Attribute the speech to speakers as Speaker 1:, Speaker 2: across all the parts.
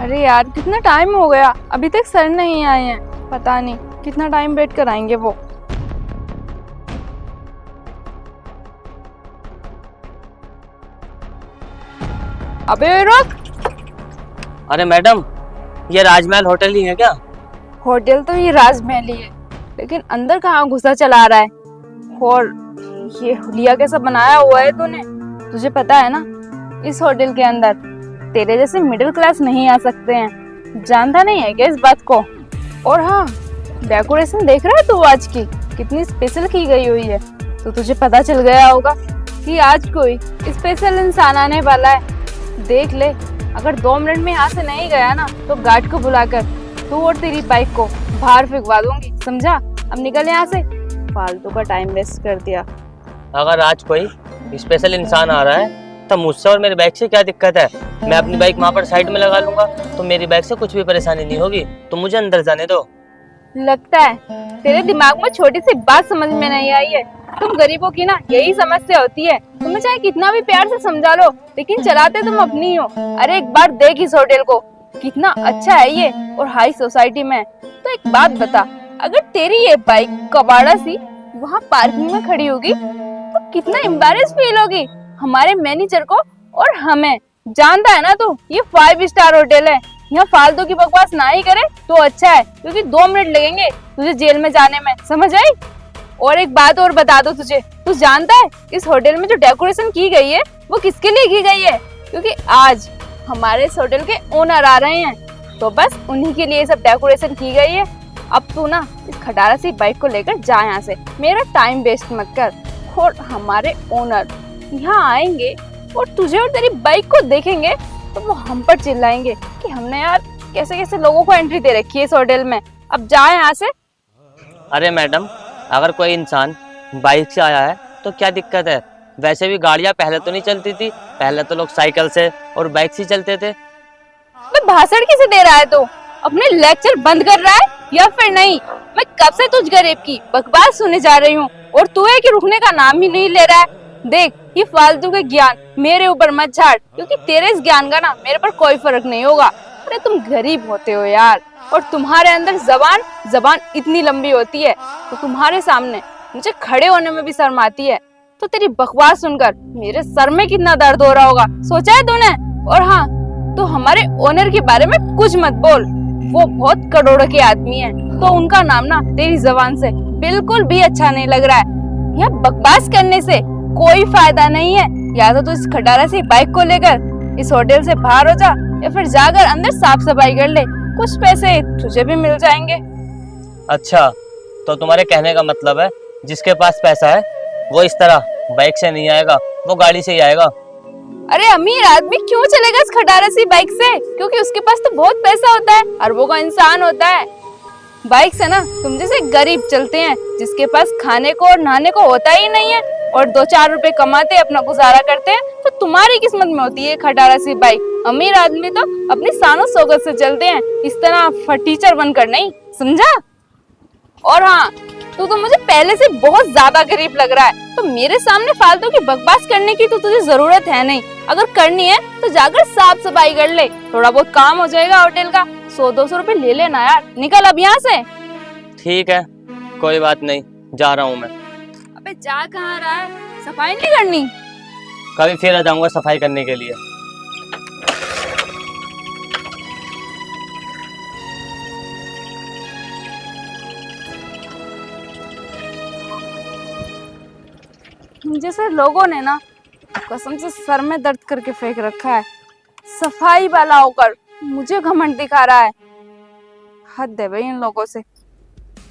Speaker 1: अरे यार कितना टाइम हो गया, अभी तक सर नहीं आए हैं। पता नहीं कितना टाइम वेट कराएंगे वो। अबे रुक।
Speaker 2: अरे मैडम, ये राजमहल होटल ही है क्या?
Speaker 1: होटल तो ये राजमहल ही है, लेकिन अंदर कहाँ घुसा चला रहा है। और ये हुलिया कैसा बनाया हुआ है तूने? तुझे पता है ना, इस होटल के अंदर तेरे जैसे मिडिल क्लास नहीं आ सकते हैं। जानता नहीं है क्या इस बात को? और हाँ, डेकोरेशन देख रहा है तू आज की कितनी स्पेशल की गई हुई है। तो तुझे पता चल गया होगा कि आज कोई स्पेशल इंसान आने वाला है। देख ले, अगर 2 मिनट में यहाँ से नहीं गया ना तो गार्ड को बुलाकर तू और तेरी बाइक को बाहर फेंकवा दूंगी, समझा? अब निकल यहाँ से, फालतू का टाइम वेस्ट कर दिया।
Speaker 2: अगर आज कोई स्पेशल इंसान आ रहा है तो मुझसे और मेरी बाइक से क्या दिक्कत है? मैं अपनी बाइक वहाँ पर साइड में लगा लूंगा, तो मेरी बाइक से कुछ भी परेशानी नहीं होगी। तो मुझे अंदर जाने दो।
Speaker 1: लगता है तेरे दिमाग में छोटी सी बात समझ में नहीं आई है। तुम गरीबों की ना यही समस्या होती है। तुम्हें चाहे कितना भी प्यार से समझा लो, लेकिन चलाते तुम अपनी हो। अरे एक बार देख इस होटल को, कितना अच्छा है ये और हाई सोसाइटी में। तो एक बात बता, अगर तेरी ये बाइक कबाड़ा सी वहाँ पार्किंग में खड़ी होगी तो कितना एम्बैरेस फील होगी हमारे मैनेजर को और हमें। जानता है ना तू, ये 5 स्टार होटल है। यहाँ फालतू की बकवास ना ही करे तो अच्छा है, क्योंकि 2 मिनट लगेंगे तुझे जेल में जाने में, समझ आई? और एक बात और बता दो तुझे, तू जानता है इस होटल में जो डेकोरेशन की गई है वो किसके लिए की गई है? क्योंकि आज हमारे इस होटल के ओनर आ रहे हैं, तो बस उन्हीं के लिए सब डेकोरेशन की गई है। अब तू ना इस खटारा सी बाइक को लेकर जा यहाँ से, मेरा टाइम वेस्ट मत कर। और हमारे ओनर यहाँ आएंगे और तुझे और तेरी बाइक को देखेंगे तो वो हम पर चिल्लाएंगे कि हमने यार कैसे कैसे लोगों को एंट्री दे रखी है इस होटल में। अब जा यहाँ से।
Speaker 2: अरे मैडम, अगर कोई इंसान बाइक से आया है तो क्या दिक्कत है? वैसे भी गाड़ियाँ पहले तो नहीं चलती थी, पहले तो लोग साइकिल से और बाइक से चलते थे।
Speaker 1: मैं भाषण किसे दे रहा है? तो अपने लेक्चर बंद कर रहा है या फिर नहीं? मैं कब से तुझ गरीब की बकवास सुने जा रही हूँ और तू है कि रुकने का नाम ही नहीं ले रहा है। देख, ये फालतू के ज्ञान मेरे ऊपर मत झाड़, क्योंकि तेरे इस ज्ञान का ना मेरे पर कोई फर्क नहीं होगा। अरे तुम गरीब होते हो यार, और तुम्हारे अंदर जबान इतनी लंबी होती है तो तुम्हारे सामने मुझे खड़े होने में भी शर्म आती है। तो तेरी बकवास सुनकर मेरे सर में कितना दर्द हो रहा होगा, सोचा है तूने? और हाँ, तो हमारे ओनर के बारे में कुछ मत बोल, वो बहुत करोड़ों के आदमी है, तो उनका नाम ना तेरी जबान से बिल्कुल भी अच्छा नहीं लग रहा है। यहाँ बकवास करने से कोई फायदा नहीं है। या तो तू इस खटारा सी बाइक को लेकर इस होटल से बाहर हो जा, या फिर जाकर अंदर साफ सफाई कर ले, कुछ पैसे तुझे भी मिल जाएंगे।
Speaker 2: अच्छा, तो तुम्हारे कहने का मतलब है जिसके पास पैसा है वो इस तरह बाइक से नहीं आएगा, वो गाड़ी से ही आएगा?
Speaker 1: अरे अमीर आदमी क्यों चलेगा इस खटारा सी बाइक से? क्योंकि उसके पास तो बहुत पैसा होता है, अरबों का इंसान होता है। बाइक से ना तुम जैसे गरीब चलते हैं, जिसके पास खाने को और नहाने को होता ही नहीं है और 2-4 रुपए कमाते अपना गुजारा करते हैं, तो तुम्हारी किस्मत में होती है खटारा सी बाइक। अमीर आदमी तो अपनी शानो शौकत से चलते हैं, इस तरह फटीचर बनकर नहीं, समझा? और हाँ, तू तो मुझे पहले से बहुत ज्यादा गरीब लग रहा है, तो मेरे सामने फालतू की बकवास करने की तो तुझे जरूरत है नहीं। अगर करनी है तो जाकर साफ सफाई कर ले, थोड़ा बहुत काम हो जाएगा होटल का। 100-200 रुपए ले लेना यार, निकल अब यहाँ से।
Speaker 2: ठीक है, कोई बात नहीं, जा रहा हूँ मैं।
Speaker 1: अबे जा कहाँ रहा है? सफाई नहीं करनी?
Speaker 2: कभी फिर आ जाऊंगा सफाई करने के लिए।
Speaker 1: जैसे लोगों ने ना कसम से सर में दर्द करके फेंक रखा है, सफाई वाला होकर मुझे घमंड दिखा रहा है। हद है भाई इन लोगों से।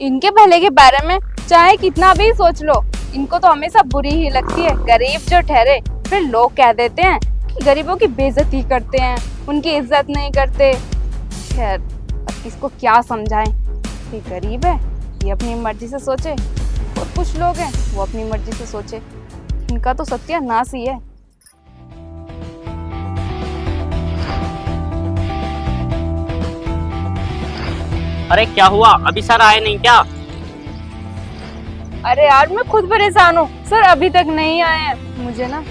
Speaker 1: इनके भले के बारे में चाहे कितना भी सोच लो, इनको तो हमेशा बुरी ही लगती है। गरीब जो ठहरे, फिर लोग कह देते हैं कि गरीबों की बेइज्जती करते हैं, उनकी इज्जत नहीं करते। खैर, अब किसको क्या समझाएं? ये गरीब है, ये अपनी मर्जी से सोचे, और कुछ लोग हैं वो अपनी मर्जी से सोचे। इनका तो सत्यानाश ही है।
Speaker 3: अरे क्या हुआ, अभी सर आए नहीं क्या?
Speaker 1: अरे यार मैं खुद परेशान हूँ, सर अभी तक नहीं आए हैं। मुझे ना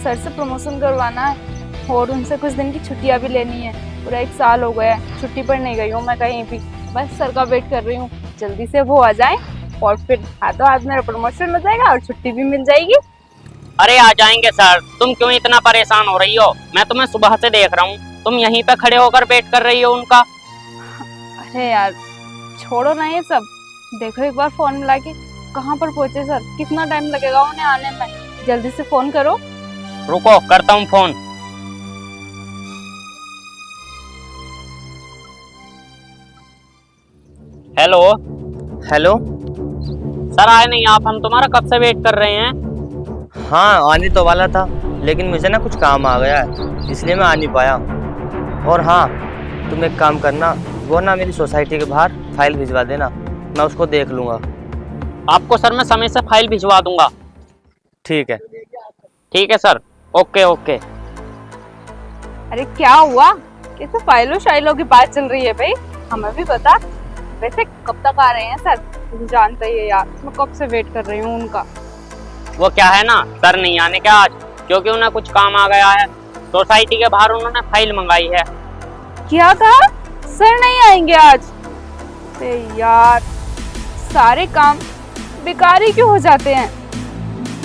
Speaker 1: सर से प्रमोशन करवाना है। और उनसे कुछ दिन की छुट्टियां भी लेनी है। पूरा 1 साल हो गया है छुट्टी पर नहीं गई हूँ मैं कहीं भी। बस सर का वेट कर रही हूँ, जल्दी से वो आ जाए और फिर हाथों हाथ मेरा प्रमोशन हो जाएगा और छुट्टी भी मिल जाएगी।
Speaker 3: अरे आ जाएंगे सर, तुम क्यों इतना परेशान हो रही हो? मैं तुम्हें सुबह से देख रहा हूँ, तुम यहीं पे खड़े होकर वेट कर रही हो उनका।
Speaker 1: अरे यार छोड़ो ना ये सब, देखो एक बार फोन मिला के कहाँ पर पहुंचे सर, कितना टाइम लगेगा उन्हें आने में, जल्दी से फोन करो।
Speaker 3: रुको करता हूँ फोन। Hello
Speaker 2: hello.
Speaker 3: सर, आए नहीं आप? हम तुम्हारा कब से वेट कर रहे हैं।
Speaker 2: हाँ आने तो वाला था, लेकिन मुझे ना कुछ काम आ गया है, इसलिए मैं आ नहीं पाया। और हाँ, तुम एक काम करना, वो ना मेरी सोसाइटी के बाहर फाइल भिजवा देना, मैं उसको देख लूँगा।
Speaker 3: आपको सर मैं समय से फाइल भिजवा दूंगा।
Speaker 2: ठीक है।
Speaker 3: ठीक है सर, ओके ओके।
Speaker 1: अरे क्या हुआ, कैसे फाइलों शाइलों की बात चल रही है भाई, हमें भी बता। वैसे कब तक आ रहे हैं सर? तुम जानते ही है यार, मैं कब से वेट कर रही हूँ उनका।
Speaker 3: वो क्या है ना, सर नहीं आने का आज, क्योंकि उन्हें कुछ काम आ गया है। सोसाइटी के बाहर उन्होंने फाइल मंगाई है।
Speaker 1: क्या कहा? सर नहीं आएंगे आज? अरे यार सारे काम बेकार ही क्यों हो जाते हैं।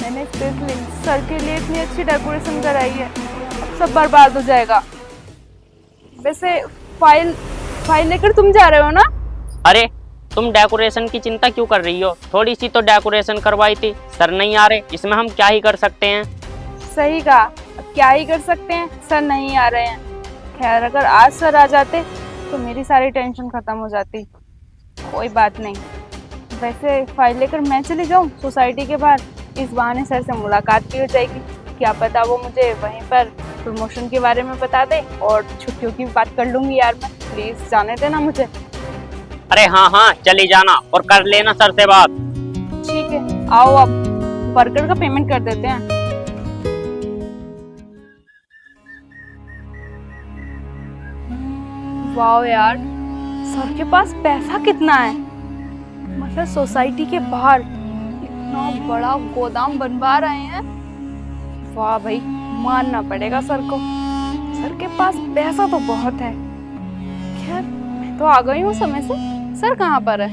Speaker 1: मैंने स्पेशली सर के लिए इतनी अच्छी डेकोरेशन कराई है, अब सब बर्बाद हो जाएगा। वैसे फाइल लेकर तुम जा रहे हो ना?
Speaker 3: अरे तुम डेकोरेशन की चिंता क्यों कर रही हो? थोड़ी सी तो डेकोरेशन करवाई थी, सर नहीं आ रहे, इसमें हम क्या ही कर सकते हैं।
Speaker 1: सही कहा, अब क्या ही कर सकते हैं, सर नहीं आ रहे हैं। खैर अगर आज सर आ जाते तो मेरी सारी टेंशन खत्म हो जाती। कोई बात नहीं, वैसे फाइल लेकर मैं चली जाऊँ सोसाइटी के बाहर, इस बहाने सर से मुलाकात भी हो जाएगी। क्या पता वो मुझे वहीं पर प्रमोशन के बारे में बता दे और छुट्टियों की बात कर लूंगी। यार मैं प्लीज जाने देना मुझे।
Speaker 3: अरे हाँ हाँ चली जाना और कर लेना सर से बात।
Speaker 1: ठीक है, आओ अब बर्गर का पेमेंट कर देते हैं। वाह यार, सर के पास पैसा कितना है, मतलब सोसाइटी के बाहर इतना बड़ा गोदाम बनवा रहे हैं। वाह भाई, मानना पड़ेगा सर को, सर के पास पैसा तो बहुत है। खैर मैं तो आ गई हूँ समय से। सर कहाँ पर है?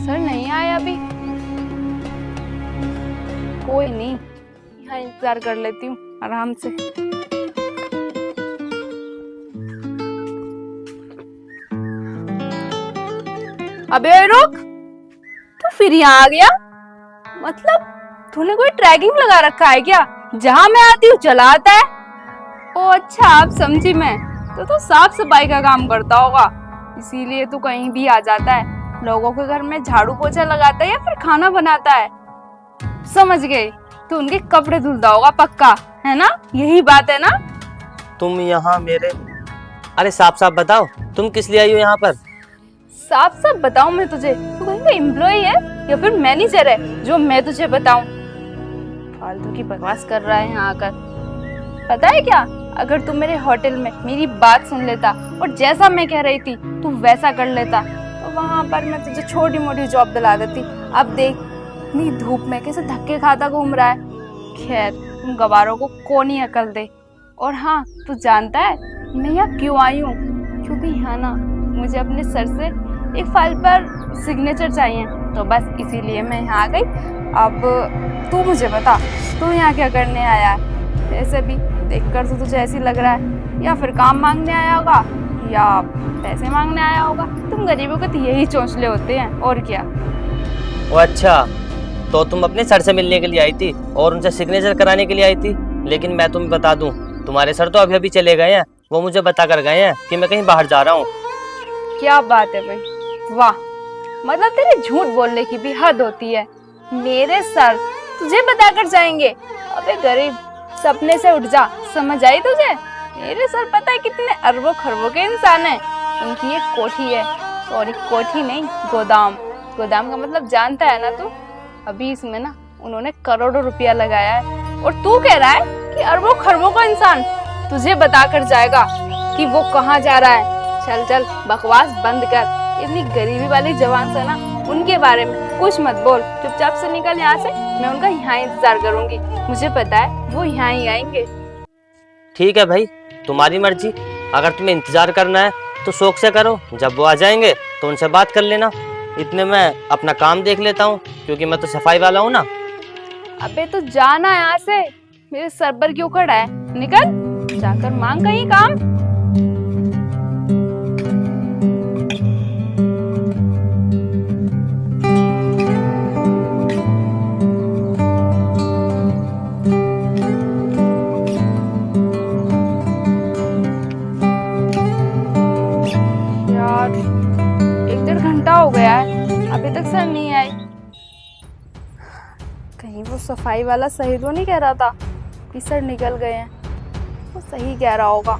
Speaker 1: सर नहीं आए अभी। कोई नहीं, यहाँ इंतजार कर लेती हूँ आराम से। अबे रुक, तू फिर यहाँ आ गया? मतलब तूने कोई ट्रैकिंग लगा रखा है क्या? जहाँ मैं आती हूँ चला आता है। ओ अच्छा, अब समझी मैं, तो साफ सफाई का काम करता होगा, इसीलिए तू कहीं भी आ जाता है, लोगों के घर में झाड़ू पोछा लगाता है या फिर खाना बनाता है। समझ गई, तू उनके कपड़े धुलता होगा पक्का, है ना? यही बात है ना?
Speaker 2: तुम यहाँ मेरे, अरे साफ साफ बताओ, तुम किस लिए आई हो यहाँ पर?
Speaker 1: साफ साफ बताऊं मैं तुझे, तू कहीं का एम्प्लॉय है या फिर मैनेजर है जो मैं तुझे बताऊं? फालतू की बकवास कर रहा है यहाँ आकर। पता है क्या, अगर तू मेरे होटल में मेरी बात सुन लेता और जैसा मैं कह रही थी तू वैसा कर लेता तो वहां पर मैं तुझे छोटी मोटी जॉब दिला देती। अब देख इतनी धूप में कैसे धक्के खाता घूम रहा है। खैर तुम गवारों को कौन ही अकल दे। और हाँ, तू जानता है मैं यहाँ क्यों आई हूँ? क्योंकि यहाँ ना मुझे अपने सर से एक फाइल पर सिग्नेचर चाहिए, तो बस इसीलिए मैं यहाँ आ गई। अब तू मुझे बता, तू यहाँ क्या करने आया है? ऐसे भी देखकर तो तुझे ऐसी लग रहा है या फिर काम मांगने आया होगा या पैसे मांगने आया होगा। तुम गरीबों के तो यही चौंचले होते हैं, और क्या।
Speaker 2: ओ अच्छा, तो तुम अपने सर से मिलने के लिए आई थी और उनसे सिग्नेचर कराने के लिए आई थी। लेकिन मैं तुम्हें बता दूं, तुम्हारे सर तो अभी अभी चले गए हैं, वो मुझे बता कर गए हैं कि मैं कहीं बाहर जा रहा हूँ।
Speaker 1: क्या बात है भाई, वाह, मतलब तेरे झूठ बोलने की भी हद होती है। मेरे सर तुझे बताकर जाएंगे? अबे गरीब, सपने से उठ जा, समझ आई तुझे? मेरे सर पता है कितने अरबों खरबों के इंसान हैं। उनकी एक कोठी है, सॉरी कोठी नहीं, गोदाम। गोदाम का मतलब जानता है ना तू? अभी इसमें ना उन्होंने करोड़ों रुपया लगाया है और तू कह रहा है कि अरबों खरबों का इंसान तुझे बताकर जाएगा कि वो कहाँ जा रहा है। चल चल बकवास बंद कर, इतनी गरीबी वाली जवान से ना उनके बारे में कुछ मत बोल, चुपचाप से निकल यहाँ से। मैं उनका यहाँ इंतजार करूंगी, मुझे पता है वो यहाँ ही आएंगे।
Speaker 2: ठीक है भाई, तुम्हारी मर्जी। अगर तुम्हें इंतजार करना है तो शौक से करो, जब वो आ जाएंगे तो उनसे बात कर लेना। इतने मैं अपना काम देख लेता हूँ, क्योंकि मैं तो सफाई वाला हूँ ना।
Speaker 1: अबे तो जाना यहाँ से, मेरे सर पर क्यों खड़ा है? निकल, जाकर मांग कहीं काम। यार 1-1.5 घंटा हो गया है, अभी तक सर नहीं आई। कहीं वो सफाई वाला सही तो नहीं कह रहा था कि सर निकल गए हैं? वो सही कह रहा होगा,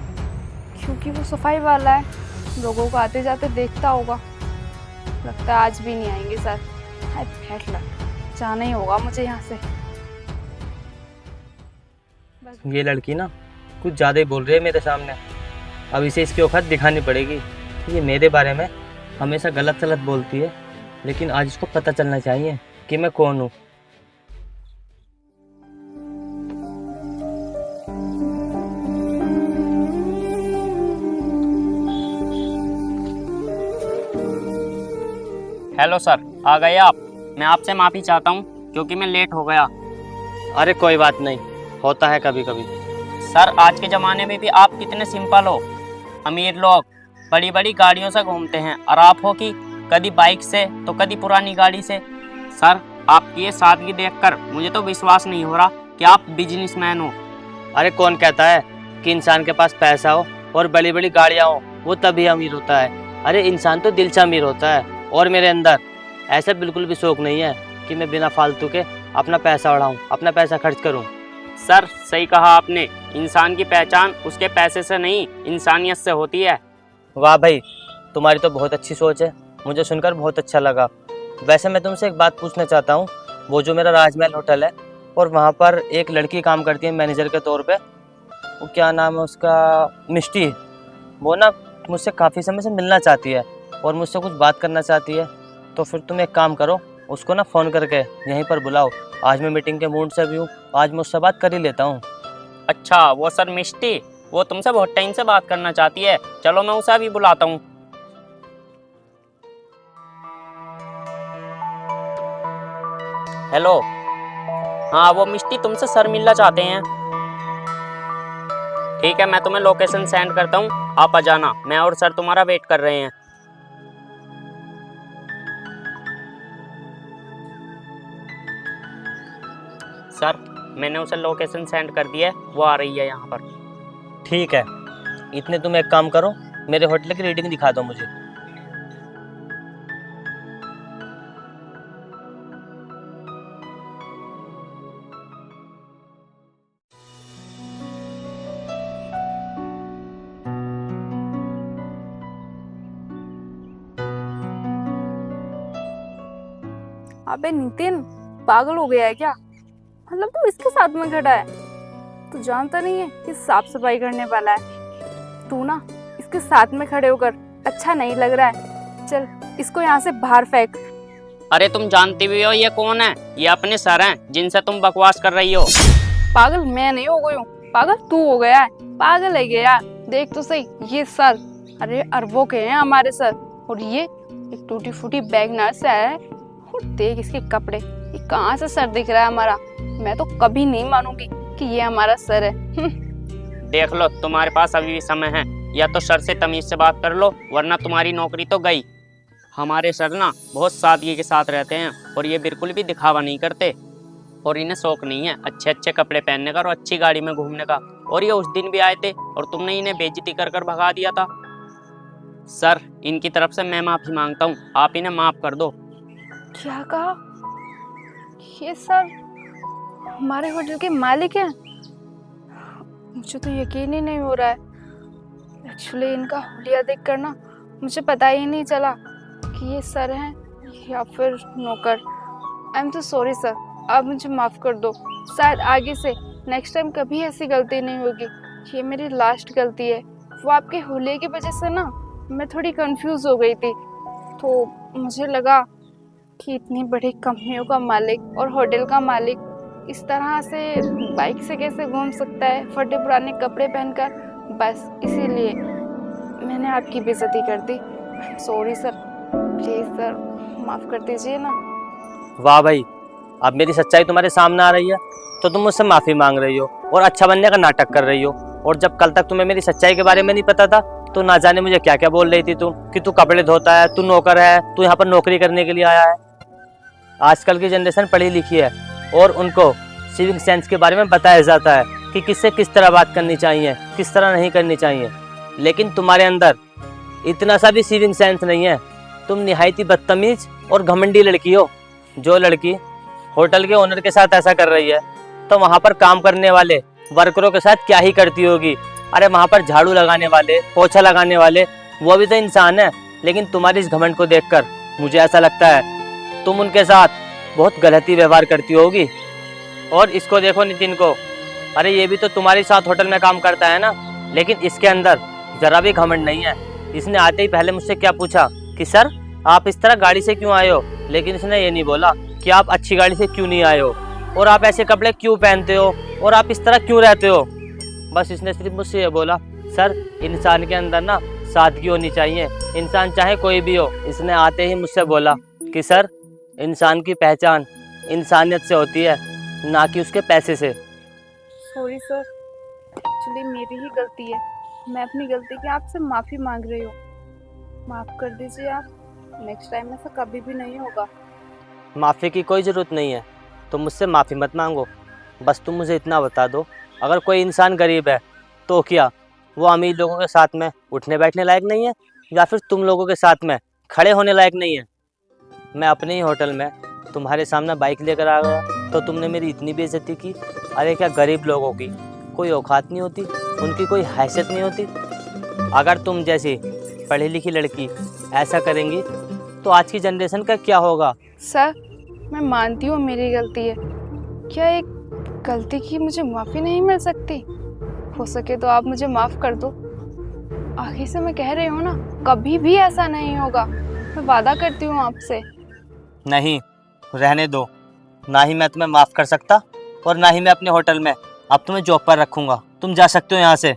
Speaker 1: क्योंकि वो सफाई वाला है, लोगों को आते जाते देखता होगा। लगता है आज भी नहीं आएंगे सर। हाय फैट लग, जाना ही होगा मुझे यहाँ से।
Speaker 2: ये लड़की ना कुछ ज़्यादा ही बोल रही है मेरे सामने। अब इसे इसकी औकात दिखानी पड़ेगी। ये मेरे बारे में हमेशा गलत सलत बोलती है, लेकिन आज इसको पता चलना चाहिए कि मैं कौन हूँ।
Speaker 3: हेलो सर, आ गए आप? मैं आपसे माफ़ी चाहता हूँ क्योंकि मैं लेट हो गया।
Speaker 2: अरे कोई बात नहीं, होता है कभी कभी।
Speaker 3: सर आज के ज़माने में भी आप कितने सिंपल हो। अमीर लोग बड़ी बड़ी गाड़ियों से घूमते हैं और आप हो कि कभी बाइक से तो कभी पुरानी गाड़ी से। सर आपकी ये सादगी देखकर मुझे तो विश्वास नहीं हो रहा कि आप बिजनेसमैन हो।
Speaker 2: अरे कौन कहता है कि इंसान के पास पैसा हो और बड़ी बड़ी गाड़ियाँ हो वो तभी अमीर होता है? अरे इंसान तो दिल से अमीर होता है, और मेरे अंदर ऐसा बिल्कुल भी शौक नहीं है कि मैं बिना फालतू के अपना पैसा उड़ाऊँ, अपना पैसा खर्च करूँ।
Speaker 3: सर सही कहा आपने, इंसान की पहचान उसके पैसे से नहीं इंसानियत से होती है।
Speaker 2: वाह भाई, तुम्हारी तो बहुत अच्छी सोच है, मुझे सुनकर बहुत अच्छा लगा। वैसे मैं तुमसे एक बात पूछना चाहता हूँ। वो जो मेरा राजमहल होटल है और वहाँ पर एक लड़की काम करती है मैनेजर के तौर पे, वो क्या नाम है उसका, मिष्टी, वो ना मुझसे काफ़ी समय से मिलना चाहती है और मुझसे कुछ बात करना चाहती है। तो फिर तुम एक काम करो, उसको ना फ़ोन करके यहीं पर बुलाओ। आज मैं मीटिंग के मूड से भी हूँ, आज मैं उससे बात कर ही लेता हूँ।
Speaker 3: अच्छा वो सर मिष्टी, वो तुमसे बहुत टाइम से बात करना चाहती है। चलो मैं उसे अभी बुलाता हूँ। हेलो, हाँ वो मिष्टी तुमसे सर मिलना चाहते हैं। ठीक है मैं तुम्हें लोकेशन सेंड करता हूँ, आप आ जाना। मैं और सर तुम्हारा वेट कर रहे हैं। सर मैंने उसे लोकेशन सेंड कर दिया है, वो आ रही है यहाँ पर।
Speaker 2: ठीक है, इतने तुम एक काम करो, मेरे होटल की रेटिंग दिखा दो मुझे।
Speaker 1: अबे नितिन, पागल हो गया है क्या? मतलब तू इसके साथ में खड़ा है? तू जानता नहीं है कि साफ सफाई करने वाला है? तू ना इसके साथ में खड़े होकर अच्छा नहीं लग रहा है। चल इसको यहाँ से बाहर फेंक।
Speaker 3: अरे तुम जानती भी हो ये कौन है? ये अपने सर हैं जिनसे तुम बकवास कर रही हो।
Speaker 1: पागल मैं नहीं हो गई हूँ, पागल तू हो गया है। पागल है गया, देख तो सही ये सर, अरे अरबों के हैं हमारे सर। और ये एक टूटी फूटी बैग नर्स है, और देख इसके कपड़े, ये कहाँ से सर दिख रहा है हमारा? मैं तो कभी नहीं मानूंगी कि ये हमारा सर है।
Speaker 3: देख लो तुम्हारे पास अभी भी समय है, या तो सर से तमीज से बात कर लो वरना तुम्हारी नौकरी तो गई। हमारे सर ना बहुत सादगी के साथ रहते हैं और ये बिल्कुल भी दिखावा नहीं करते, और इन्हें शौक नहीं है अच्छे अच्छे कपड़े पहनने का और अच्छी गाड़ी में घूमने का। और ये उस दिन भी आए थे और तुमने इन्हें बेइज्जती कर कर भगा दिया था। सर इनकी तरफ से मैं माफ़ी मांगता हूँ, आप इन्हें माफ़ कर दो।
Speaker 1: क्या कहा? ये सर हमारे होटल के मालिक हैं? मुझे तो यकीन ही नहीं हो रहा है। एक्चुअली इनका हुलिया देख कर ना मुझे पता ही नहीं चला कि ये सर हैं या फिर नौकर। आई एम तो सॉरी सर, आप मुझे माफ़ कर दो। शायद आगे से नेक्स्ट टाइम कभी ऐसी गलती नहीं होगी। ये मेरी लास्ट गलती है। वो आपके हुलिये की वजह से ना मैं थोड़ी कंफ्यूज हो गई थी, तो मुझे लगा कि इतनी बड़ी कंपनियों का मालिक और होटल का मालिक इस तरह से बाइक से कैसे घूम सकता है फटे पुराने कपड़े पहनकर। बस इसीलिए मैंने आपकी बेइज्जती कर दी। सॉरी सर, प्लीज सर माफ कर दीजिए ना।
Speaker 2: वाह भाई, अब मेरी सच्चाई तुम्हारे सामने आ रही है तो तुम मुझसे माफ़ी मांग रही हो और अच्छा बनने का नाटक कर रही हो। और जब कल तक तुम्हें मेरी सच्चाई के बारे में नहीं पता था तो ना जाने मुझे क्या क्या बोल रही थी तुम, कि तू कपड़े धोता है, तू नौकर है, तू यहाँ पर नौकरी करने के लिए आया है। आजकल की जनरेशन पढ़ी लिखी है और उनको सिविक सेंस के बारे में बताया जाता है कि किससे किस तरह बात करनी चाहिए, किस तरह नहीं करनी चाहिए। लेकिन तुम्हारे अंदर इतना सा भी सिविक सेंस नहीं है। तुम निहायती बदतमीज और घमंडी लड़की हो। जो लड़की होटल के ओनर के साथ ऐसा कर रही है तो वहाँ पर काम करने वाले वर्करों के साथ क्या ही करती होगी। अरे वहाँ पर झाड़ू लगाने वाले, पोछा लगाने वाले, वो भी तो इंसान है। लेकिन तुम्हारी इस घमंड को देखकर मुझे ऐसा लगता है तुम उनके साथ बहुत गलत ही व्यवहार करती होगी। और इसको देखो नितिन को, अरे ये भी तो तुम्हारे साथ होटल में काम करता है ना, लेकिन इसके अंदर जरा भी घमंड नहीं है। इसने आते ही पहले मुझसे क्या पूछा कि सर आप इस तरह गाड़ी से क्यों आए हो, लेकिन इसने ये नहीं बोला कि आप अच्छी गाड़ी से क्यों नहीं आए हो, और आप ऐसे कपड़े क्यों पहनते हो, और आप इस तरह क्यों रहते हो। बस इसने सिर्फ मुझसे ये बोला सर इंसान के अंदर ना सादगी होनी चाहिए, इंसान चाहे कोई भी हो। इसने आते ही मुझसे बोला कि सर इंसान की पहचान इंसानियत से होती है, ना कि उसके पैसे से।
Speaker 1: सॉरी सर, एक्चुअली मेरी ही गलती है। मैं अपनी गलती की आपसे माफ़ी मांग रही हूँ। माफ़ कर दीजिए आप, नेक्स्ट टाइम ऐसा कभी भी नहीं होगा।
Speaker 2: माफ़ी की कोई ज़रूरत नहीं है, तुम मुझसे माफ़ी मत मांगो। बस तुम मुझे इतना बता दो, अगर कोई इंसान गरीब है तो क्या वो अमीर लोगों के साथ में उठने बैठने लायक नहीं है, या फिर तुम लोगों के साथ में खड़े होने लायक नहीं है। मैं अपने ही होटल में तुम्हारे सामने बाइक लेकर आ गया तो तुमने मेरी इतनी बेइज्जती की। अरे क्या गरीब लोगों की कोई औकात नहीं होती, उनकी कोई हैसियत नहीं होती। अगर तुम जैसी पढ़ी लिखी लड़की ऐसा करेंगी तो आज की जनरेशन का क्या होगा।
Speaker 1: सर मैं मानती हूँ मेरी गलती है। क्या एक गलती की मुझे माफ़ी नहीं मिल सकती? हो सके तो आप मुझे माफ़ कर दो। आगे से मैं कह रही हूँ ना, कभी भी ऐसा नहीं होगा। मैं वादा करती हूँ आपसे।
Speaker 2: नहीं, रहने दो। ना ही मैं तुम्हें माफ़ कर सकता और ना ही मैं अपने होटल में अब तुम्हें जॉब पर रखूँगा। तुम जा सकते हो यहाँ से।